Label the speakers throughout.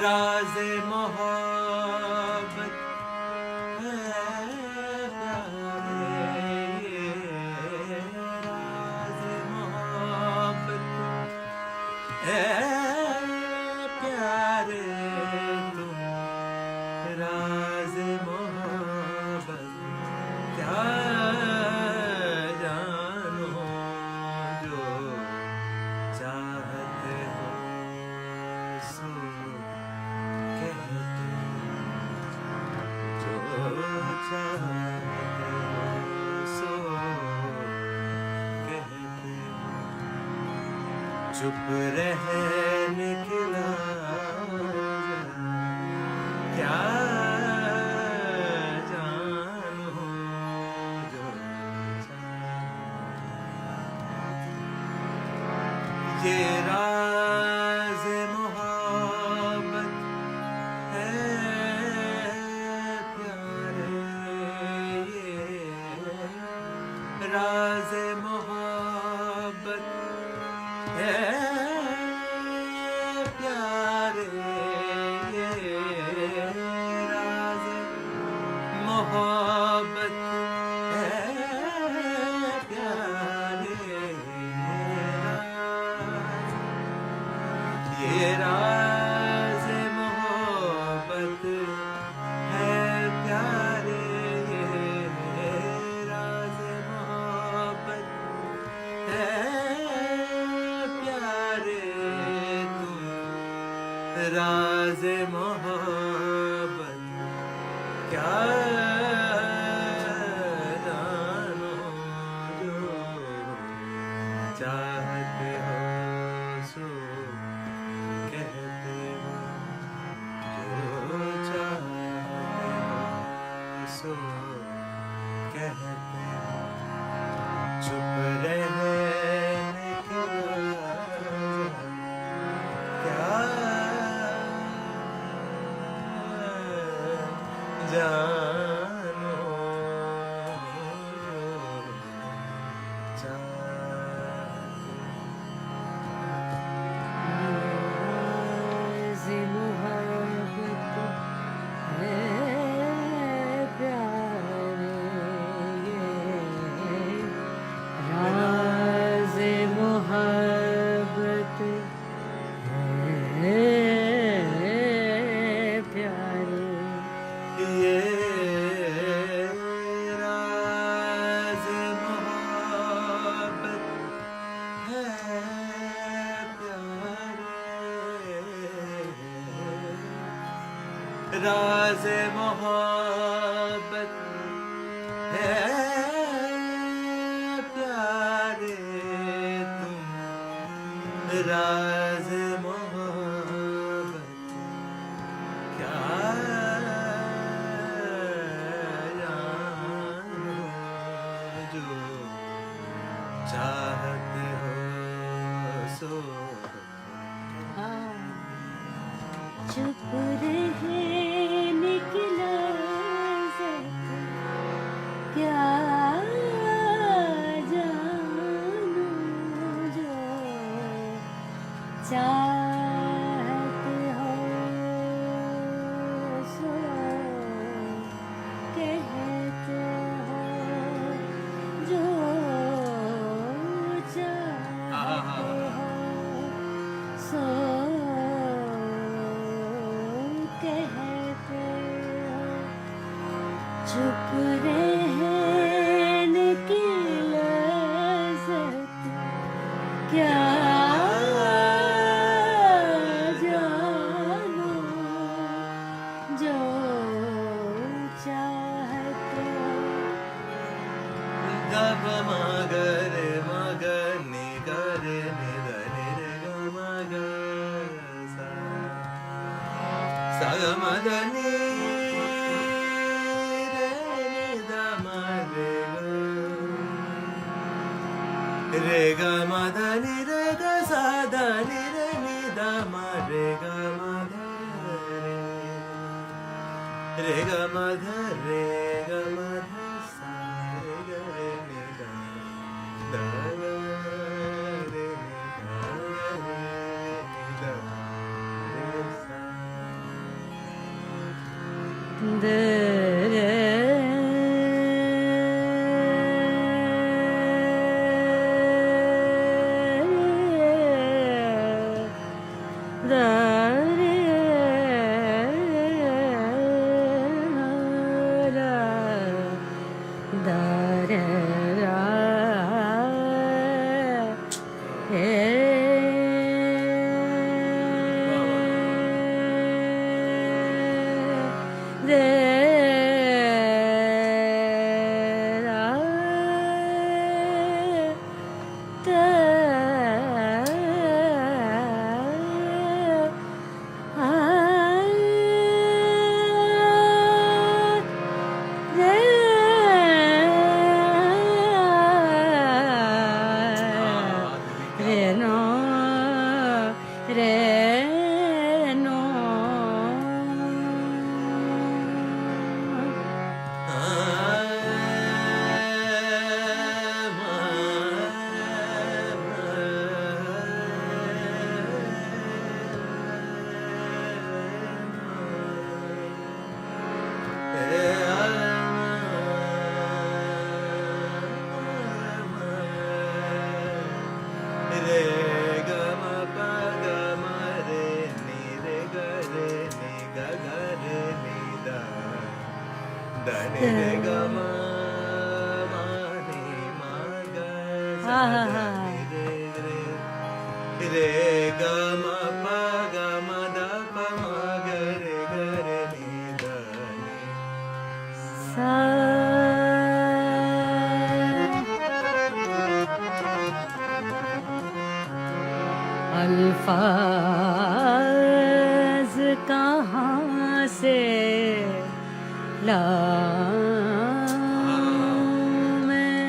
Speaker 1: राज़ मोहब्बत है प्यारे, राज़ मोहब्बत है प्यारे, तुम राज़ मोहब्बत क्या जानो, जो चाहते हो सो कहते हो, जो चाहते हो सो कहते हो। चुप रहने खिला क्या जानो, जो ये राज़ मोहब्बत है प्यारे, ये राज़ मोहब्बत है प्यारे, ये राज़ मोहब्बत है प्यारे, ये राज़ मोहब्बत है प्यारे, ये राज़ मोहब्बत है प्यारे, तुम राज़ मोहब्बत क्या जानो, जो चाहते हो सो कहते हो, जो चाहते हो सो कहते हो। चुप रहने खिला क्या जानो,
Speaker 2: राज़ मोहब्बत है प्यारे, ये राज़ मोहब्बत है प्यारे,
Speaker 1: ये राज़ मोहब्बत है प्यारे, राज़ मोहब्बत है प्यारे, तुम राज़ मोहब्बत क्या जानो, जो चाहते हो सो
Speaker 2: हाँ। चुप रहे निकला क्या जानो, जो चाहते हो सो कहते हो, जो चाहते हो सो कहते हो। चुप रहने की लज़्ज़त क्या जानो, जो चाहते हो।
Speaker 1: गप मगर मगर निगर निधर ग मगर सा मद नि रे द रे ग मद नि रे ग सा द नि रे नि द म रे ग मद रे ग मद रे ग मद सा रे ग रे नि द द रे नि द रे नि द रे सा
Speaker 2: अल्फाज कहाँ से लाऊं मैं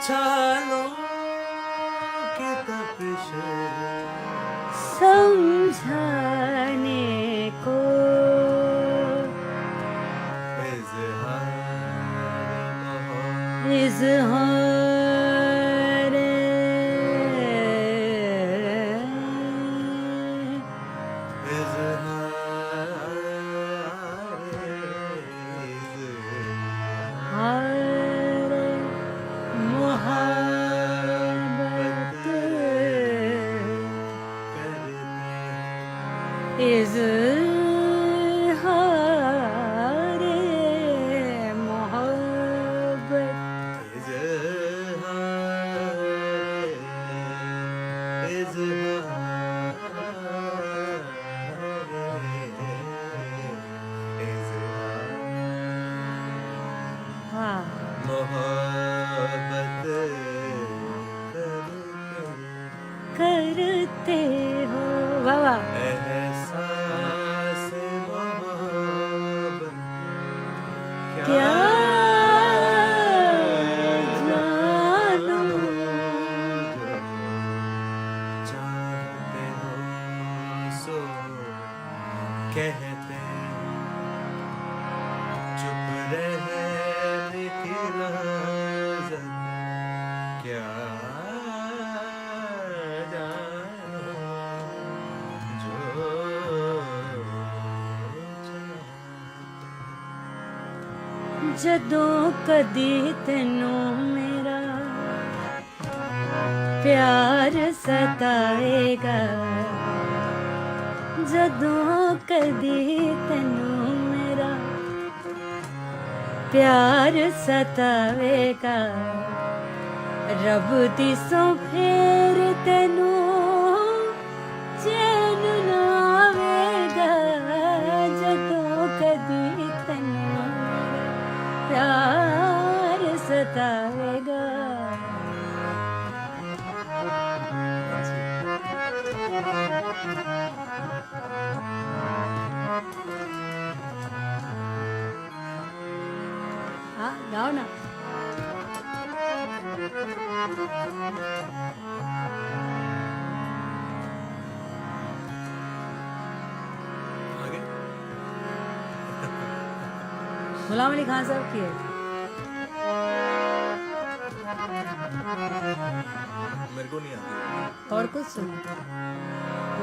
Speaker 1: छालों की तपिश
Speaker 2: समझाने को इज़हार इज़हार मोहब्बत
Speaker 1: मोहब्बत
Speaker 2: करते हो वाह वाह
Speaker 1: एहसास मोहब्बत
Speaker 2: क्या जानो
Speaker 1: चाहते हो सो कहते चुप रहने की लाज़त क्या जानो जो
Speaker 2: ਜਦੋਂ ਕਦੀ ਤੈਨੂੰ ਮੇਰਾ ਪਿਆਰ ਸਤਾਏਗਾ ਜਦੋਂ ਕਦੀ ਤੈਨੂੰ ਮੇਰਾ ਪਿਆਰ ਸਤਾਵੇਗਾ ਰੱਬ ਦੀ ਸੌਂ ਫੇਰ ਤੈਨੂੰ ਚੈਨ ਨਾ ਆਵੇਗਾ सताएगा। हाँ गाओ ना।
Speaker 1: आगे
Speaker 2: गुलाम अली खान साहब की है।
Speaker 1: मेरे को नहीं आती।
Speaker 2: और कुछ सुनो,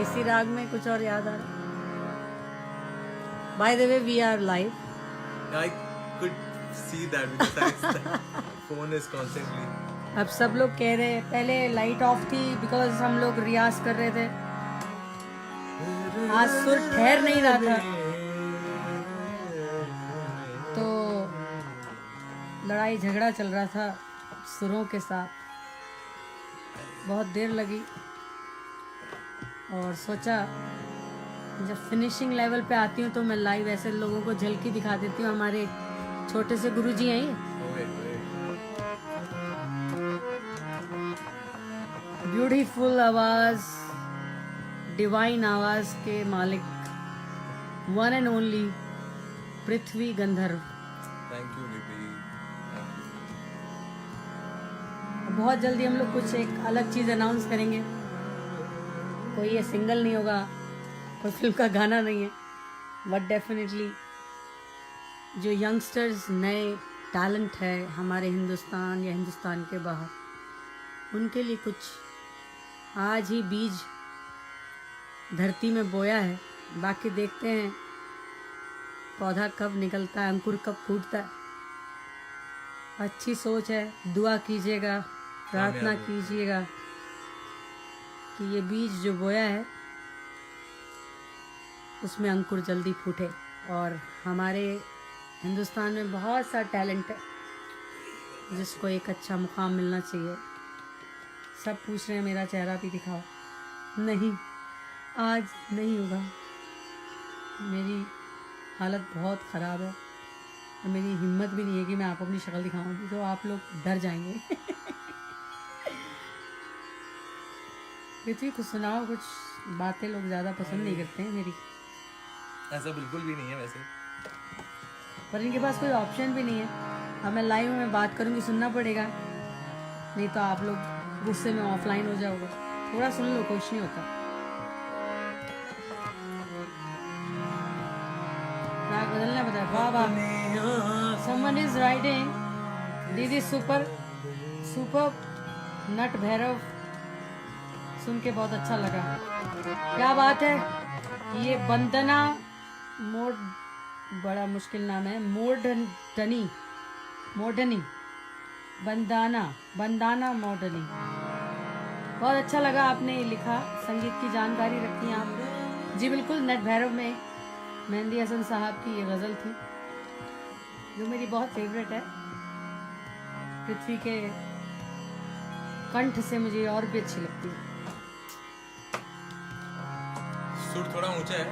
Speaker 2: इसी राग में कुछ और याद आ रहा। By the way we are live.
Speaker 1: I could see that because the phone is constantly.
Speaker 2: अब सब लोग कह रहे हैं पहले लाइट ऑफ थी बिकॉज हम लोग रियाज कर रहे थे, आज सुर ठहर नहीं रहा था तो लड़ाई झगड़ा चल रहा था सुरों के साथ। बहुत देर लगी और सोचा जब फिनिशिंग लेवल पे आती हूँ तो मैं लाइव ऐसे लोगों को झलकी दिखा देती हूँ। हमारे छोटे से गुरुजी हैं ये, ब्यूटीफुल आवाज, डिवाइन आवाज के मालिक, one and only Prithvi Gandharva.
Speaker 1: Thank you, Lipi.
Speaker 2: बहुत जल्दी हम लोग कुछ एक अलग चीज अनाउंस करेंगे। कोई ये सिंगल नहीं होगा, कोई फिल्म का गाना नहीं है, बट डेफिनेटली जो यंगस्टर्स नए टैलेंट है हमारे हिंदुस्तान या हिंदुस्तान के बाहर, उनके लिए कुछ आज ही बीज धरती में बोया है। बाकी देखते हैं पौधा कब निकलता है, अंकुर कब फूटता है। अच्छी सोच है, दुआ कीजिएगा, प्रार्थना कीजिएगा कि ये बीज जो बोया है उसमें अंकुर जल्दी फूटे। और हमारे हिंदुस्तान में बहुत सा टैलेंट है जिसको एक अच्छा मुकाम मिलना चाहिए। सब पूछ रहे हैं मेरा चेहरा भी दिखाओ, नहीं आज नहीं होगा। मेरी हालत बहुत ख़राब है और मेरी हिम्मत भी नहीं है कि मैं आपको अपनी शक्ल दिखाऊंगी, तो आप लोग डर जाएंगे। पृथ्वी कुछ सुनाओ, कुछ बातें लोग ज़्यादा पसंद नहीं करते हैं मेरी।
Speaker 1: ऐसा बिल्कुल भी नहीं है वैसे,
Speaker 2: पर इनके पास कोई ऑप्शन भी नहीं है। अब मैं लाइव में बात करूँगी, सुनना पड़ेगा, नहीं तो आप लोग गुस्से में ऑफलाइन हो जाओगे। थोड़ा सुन लो, कुछ नहीं होता। राग बदलना पता है। वाह वाह, समवन इज राइटिंग दीदी सुपर सुपर नट भैरव, सुन के बहुत अच्छा लगा। क्या बात है। ये बंदना मोड, बड़ा मुश्किल नाम है, मोडनी बंदाना मोडनी। बहुत अच्छा लगा आपने लिखा, संगीत की जानकारी रखी आप। जी बिल्कुल, नट भैरव में मेहंदी हसन साहब की ये गज़ल थी जो मेरी बहुत फेवरेट है। पृथ्वी के कंठ से मुझे और भी अच्छी लगती है।
Speaker 1: सुर थोड़ा ऊंचा है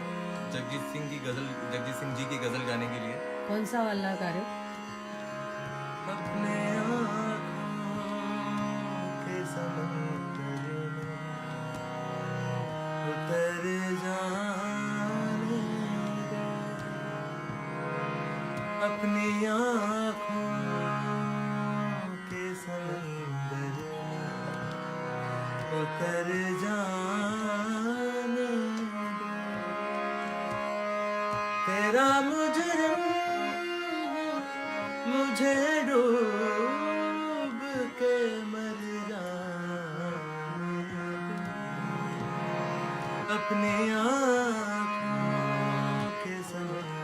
Speaker 1: जगजीत सिंह जी की गजल गाने के लिए।
Speaker 2: कौन सा वाला गा रहे हो?
Speaker 1: अपने आँखों के समुद्र में उतर जाने दे, अपनी आँखों के समुद्र में उतर जाने दे, तेरा मुजरिम मुझे डूब के मर जाने दे, अपनी आँखों के समुद्र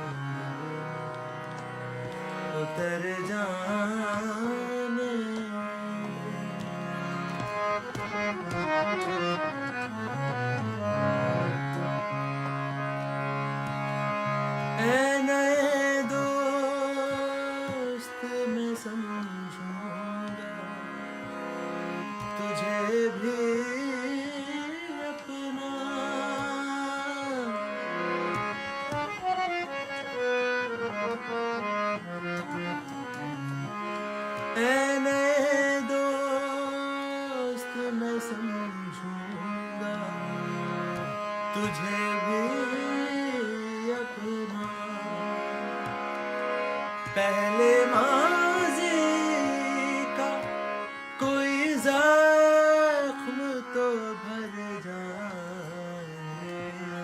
Speaker 1: उतर जाने दे। ऐ नए दोस्त मैं समझूंगा तुझे भी अपना, तुझे भी अपना पहले माज़ी का कोई ज़ख्म तो भर जाने दे,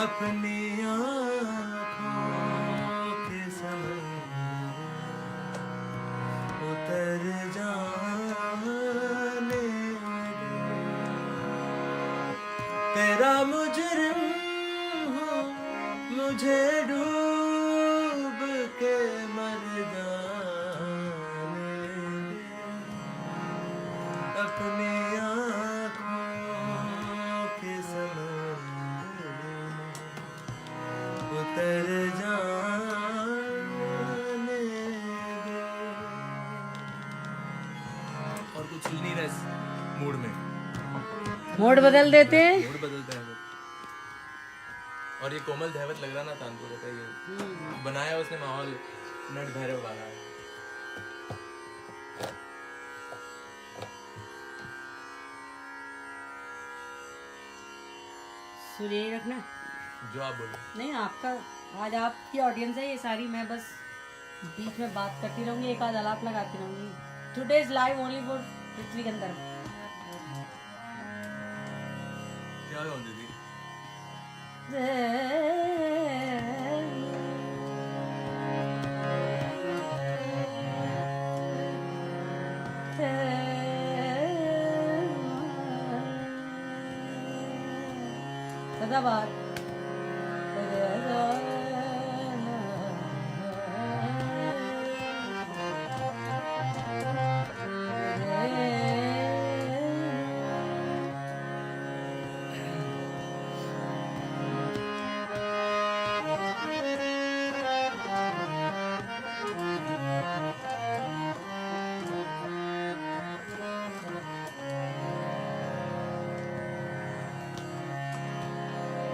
Speaker 1: अपनी आँखों के समुद्र उतर जाने दे। तेरा मुजरिम हूँ, मुझे डूब के मर जाने दे, अपनी आँखों के समुद्र उतर जाने दे। और कुछ सुन नहीं रहा इस मूड में,
Speaker 2: मोड बदल देते हैं।
Speaker 1: मूड बदलते हैं। और ये कोमल दहवत लग रहा ना तानपुर का, ये बनाया उसने माहौल नट भैरव वाला है।
Speaker 2: सुर यही रखना।
Speaker 1: जो आप बोलो।
Speaker 2: नहीं आपका, आज आपकी ऑडियंस है ये सारी, मैं बस बीच में बात करती रहूंगी, एक आध आलाप लगाती रहूंगी। Today is live only for पृथ्वी के अंदर।
Speaker 1: क्या हो दीदी?
Speaker 2: सदाबहार।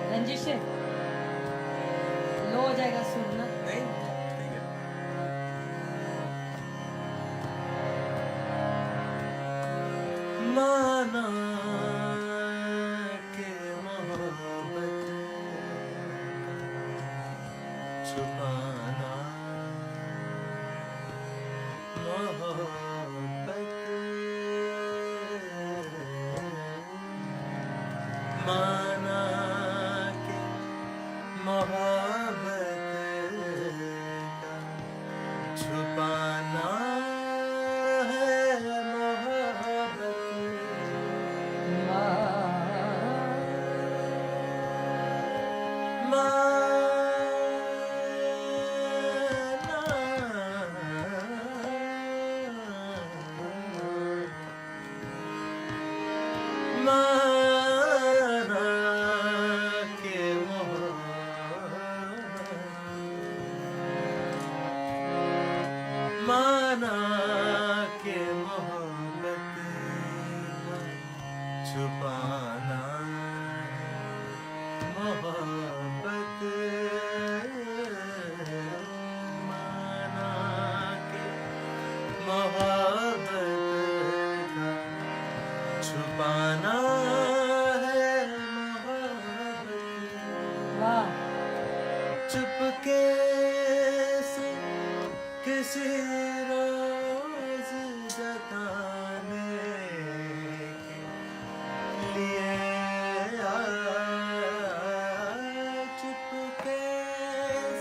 Speaker 2: रंजिश से लो हो जाएगा सुर ना।
Speaker 1: नहीं ठीक है। माना के मोहब्बत छुपाना, मोहब्बत माना के मोहब्बत का छुपाना है, मोहब्बत माना के माना के मोहब्बत का छुपाना, मोहब्बत माना के मोहब्बत का छुपाना है, मोहब्बत
Speaker 2: वाह।
Speaker 1: चुपके से किसी रोज जताने के लिए चुपके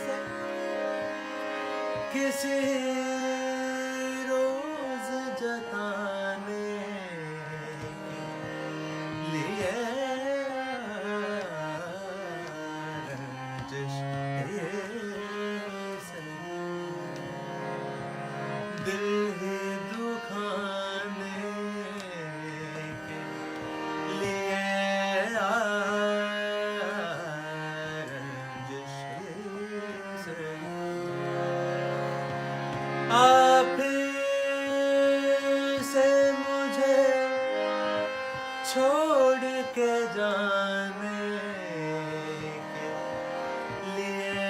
Speaker 1: से किसी रोज जताने के लिए रंजिश ये सही, दिल ही दुखाने के लिए रंजिश ये सही। आप से मुझे छोड़ के जाने के लिए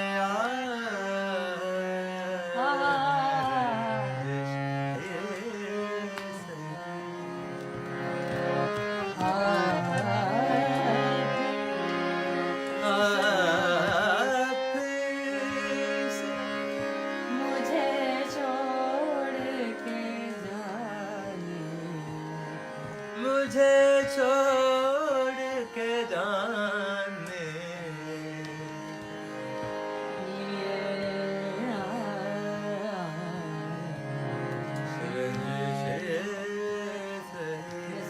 Speaker 1: तुझे छोड़ के जाने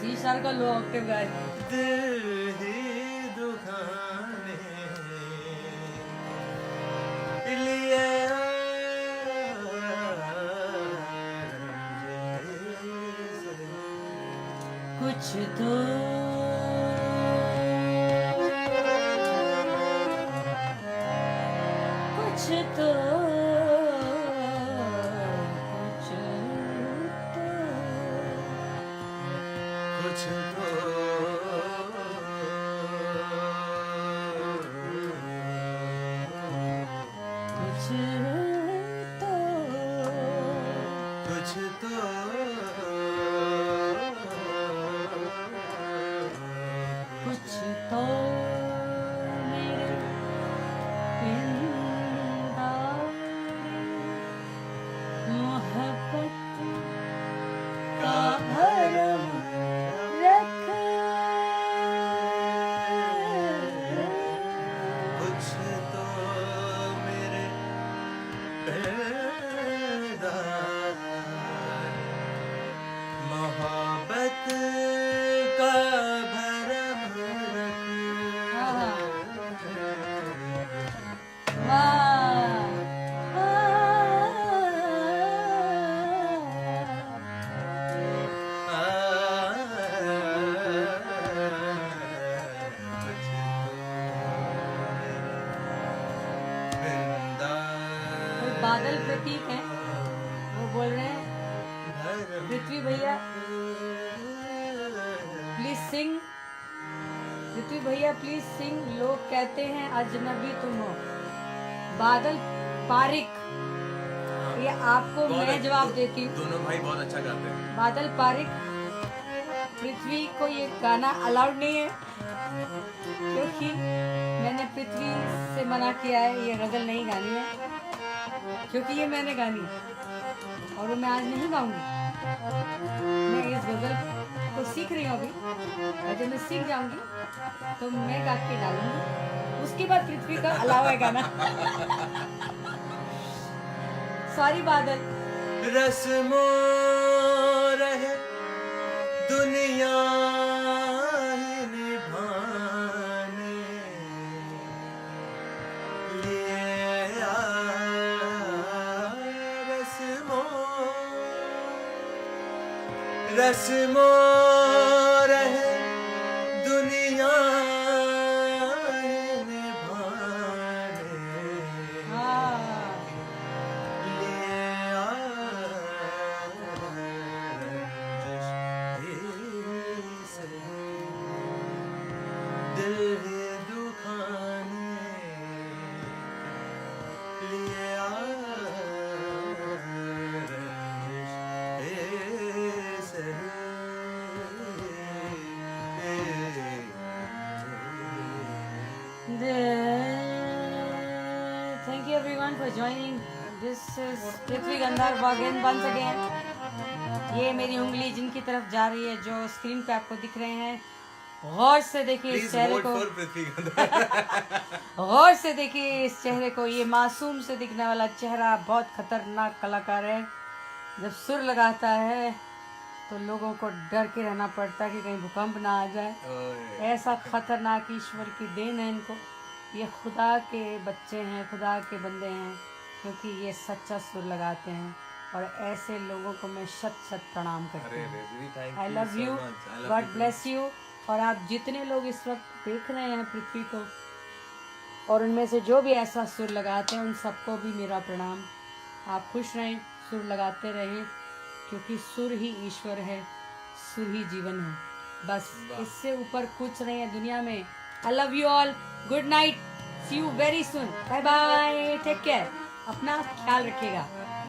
Speaker 2: सी शार का लो ऑक्टेव गाए
Speaker 1: दिल ही दुखाने लिए
Speaker 2: कुछ तो कुछ तो
Speaker 1: कुछ तो कुछ तो
Speaker 2: कुछ तो मेरे जिंदा मोहब्बत का भरम रख
Speaker 1: कुछ तो मेरे दिलदार मोहब्बत का भरम रख
Speaker 2: बादल प्रतीक हैं, वो बोल रहे हैं पृथ्वी भैया प्लीज सिंग, पृथ्वी भैया प्लीज सिंग, लोग कहते हैं अजनबी तुम हो। बादल पारिक, ये आपको मैं जवाब देती हूँ।
Speaker 1: दोनों भाई बहुत अच्छा गाते हैं।
Speaker 2: बादल पारिक, पृथ्वी को ये गाना अलाउड नहीं है क्योंकि मैंने पृथ्वी से मना किया है, ये गजल नहीं गानी है क्योंकि ये मैंने गानी है और वो मैं आज नहीं गाऊंगी। मैं इस गजल को सीख रही हूँ अभी और जब मैं सीख जाऊंगी तो मैं गा के डालूंगी, उसके बाद पृथ्वी का अलावा है गाना। सॉरी बादल।
Speaker 1: रस्मों रहे दुनिया ही निभाने लिए रस्मों रहे दुनिया ही निभाने दिल ही दुखाने लिए
Speaker 2: Thank you everyone for joining. This is Prithvi Gandhar again once again. ये मेरी उंगली जिनकी तरफ जा रही है, जो स्क्रीन पे आपको दिख रहे हैं, गौर से देखिए इस चेहरे को, गौर से देखिए इस चेहरे को। ये मासूम से दिखने वाला चेहरा बहुत खतरनाक कलाकार है। जब सुर लगाता है तो लोगों को डर के रहना पड़ता है कि कहीं भूकंप ना आ जाए। ऐसा खतरनाक ईश्वर की देन है इनको। ये खुदा के बच्चे हैं, खुदा के बंदे हैं, क्योंकि ये सच्चा सुर लगाते हैं और ऐसे लोगों को मैं शत शत प्रणाम करती हूँ। आई love you, God bless you. और आप जितने लोग इस वक्त देख रहे हैं पृथ्वी को और उनमें से जो भी ऐसा सुर लगाते हैं, उन सबको भी मेरा प्रणाम। आप खुश रहें, सुर लगाते रहें, क्योंकि सुर ही ईश्वर है, सुर ही जीवन है। बस इससे ऊपर कुछ नहीं है दुनिया में। I love you all, good night, see you very soon, bye bye, take care, अपना ख्याल रखिएगा।